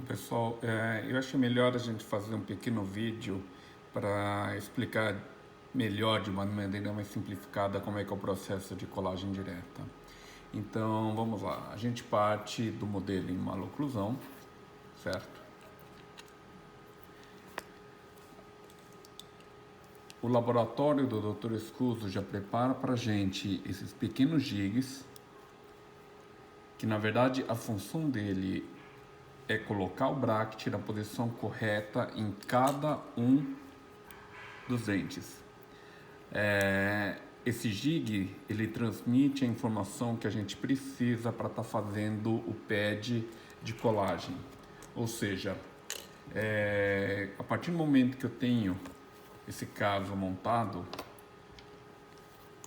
Pessoal, eu achei melhor a gente fazer um pequeno vídeo para explicar melhor, de uma maneira mais simplificada, como é que é o processo de colagem direta. Então, vamos lá. A gente parte do modelo em maloclusão, certo? O laboratório do Dr. Escuso já prepara para a gente esses pequenos jigs, que na verdade a função dele é colocar o bracket na posição correta em cada um dos dentes. Esse jig, ele transmite a informação que a gente precisa para estar fazendo o pad de colagem. Ou seja, a partir do momento que eu tenho esse caso montado,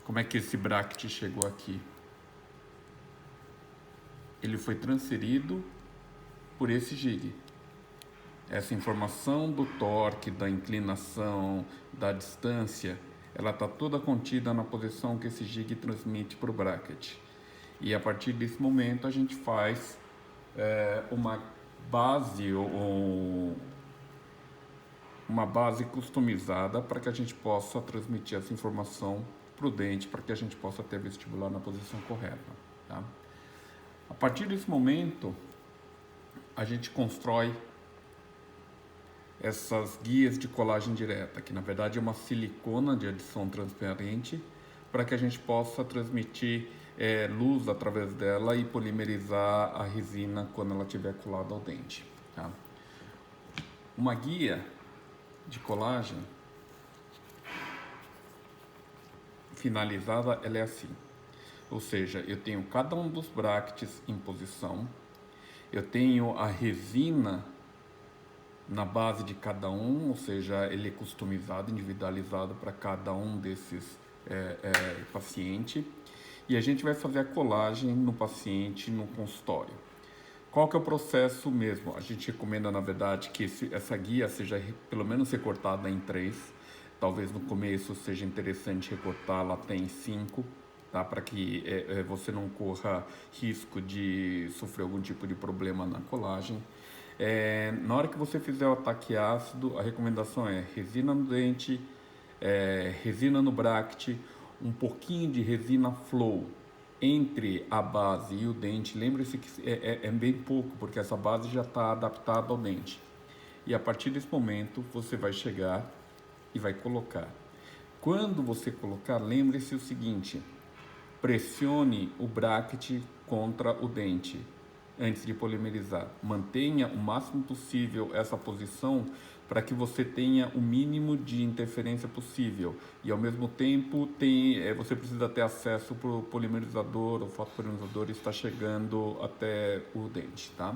como é que esse bracket chegou aqui? Ele foi transferido por esse jig. Essa informação do torque, da inclinação, da distância, ela está toda contida na posição que esse jig transmite para o bracket. E a partir desse momento a gente faz uma base ou uma base customizada para que a gente possa transmitir essa informação para o dente, para que a gente possa ter vestibular na posição correta. Tá? A partir desse momento a gente constrói essas guias de colagem direta, que na verdade é uma silicona de adição transparente, para que a gente possa transmitir luz através dela e polimerizar a resina quando ela estiver colada ao dente. Tá? Uma guia de colagem finalizada, ela é assim, ou seja, eu tenho cada um dos brackets em posição, eu tenho a resina na base de cada um, ou seja, ele é customizado, individualizado para cada um desses paciente, e a gente vai fazer a colagem no paciente no consultório. Qual que é o processo mesmo? A gente recomenda, na verdade, que essa guia seja pelo menos recortada em 3, talvez no começo seja interessante recortá-la até em 5, tá? Para que você não corra risco de sofrer algum tipo de problema na colagem. Na hora que você fizer o ataque ácido, a recomendação é resina no dente, resina no bracket, um pouquinho de resina flow entre a base e o dente. Lembre-se que é bem pouco, porque essa base já está adaptada ao dente. E a partir desse momento você vai chegar e vai colocar. Quando você colocar, lembre-se o seguinte: pressione o bracket contra o dente antes de polimerizar. Mantenha o máximo possível essa posição para que você tenha o mínimo de interferência possível e ao mesmo tempo você precisa ter acesso para o polimerizador, o fotopolimerizador está chegando até o dente, tá?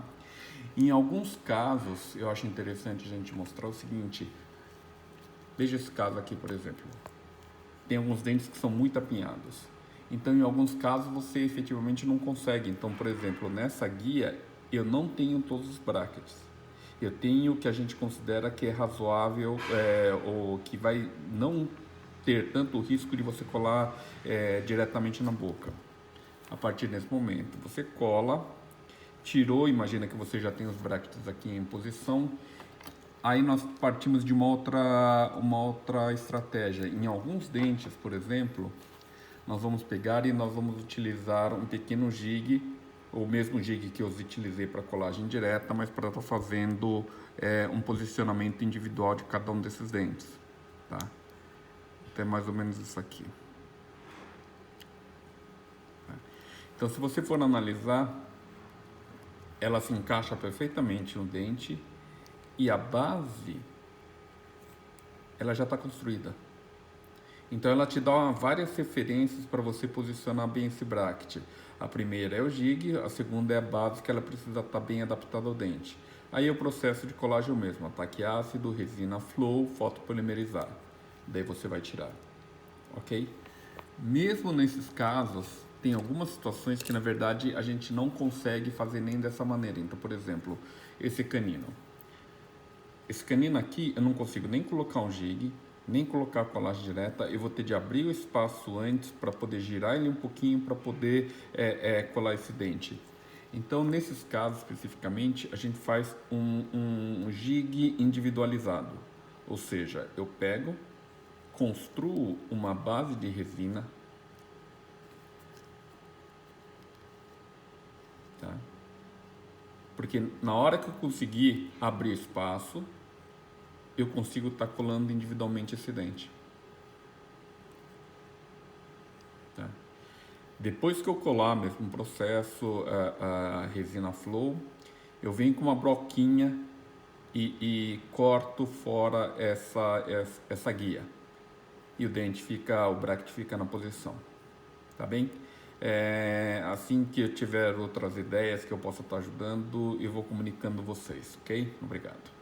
Em alguns casos, eu acho interessante a gente mostrar o seguinte. Veja esse caso aqui, por exemplo. Tem alguns dentes que são muito apinhados. Então, em alguns casos, você efetivamente não consegue. Então, por exemplo, nessa guia, eu não tenho todos os brackets. Eu tenho o que a gente considera que é razoável, ou que vai não ter tanto risco de você colar diretamente na boca. A partir desse momento, você cola, tirou, imagina que você já tem os brackets aqui em posição. Aí nós partimos de uma outra estratégia. Em alguns dentes, por exemplo, nós vamos pegar e nós vamos utilizar um pequeno jig, o mesmo jig que eu utilizei para colagem direta, mas para estar fazendo um posicionamento individual de cada um desses dentes, tá? Até mais ou menos isso aqui. Então, se você for analisar, ela se encaixa perfeitamente no dente e a base, ela já está construída. Então ela te dá várias referências para você posicionar bem esse bracket. A primeira é o jig, a segunda é a base, que ela precisa estar bem adaptada ao dente. Aí é o processo de colagem mesmo, ataque ácido, resina flow, fotopolimerizar. Daí você vai tirar, ok? Mesmo nesses casos, tem algumas situações que na verdade a gente não consegue fazer nem dessa maneira. Então, por exemplo, esse canino. Esse canino aqui eu não consigo nem colocar um jig, nem colocar a colagem direta. Eu vou ter de abrir o espaço antes para poder girar ele um pouquinho para poder colar esse dente. Então, nesses casos especificamente, a gente faz um jig individualizado. Ou seja, eu pego, construo uma base de resina, tá? Porque na hora que eu conseguir abrir espaço, eu consigo estar colando individualmente esse dente. Tá? Depois que eu colar mesmo o processo, a resina flow, eu venho com uma broquinha e corto fora essa guia. E o dente fica, o bracket fica na posição. Tá bem? Assim que eu tiver outras ideias que eu possa estar ajudando, eu vou comunicando vocês, ok? Obrigado.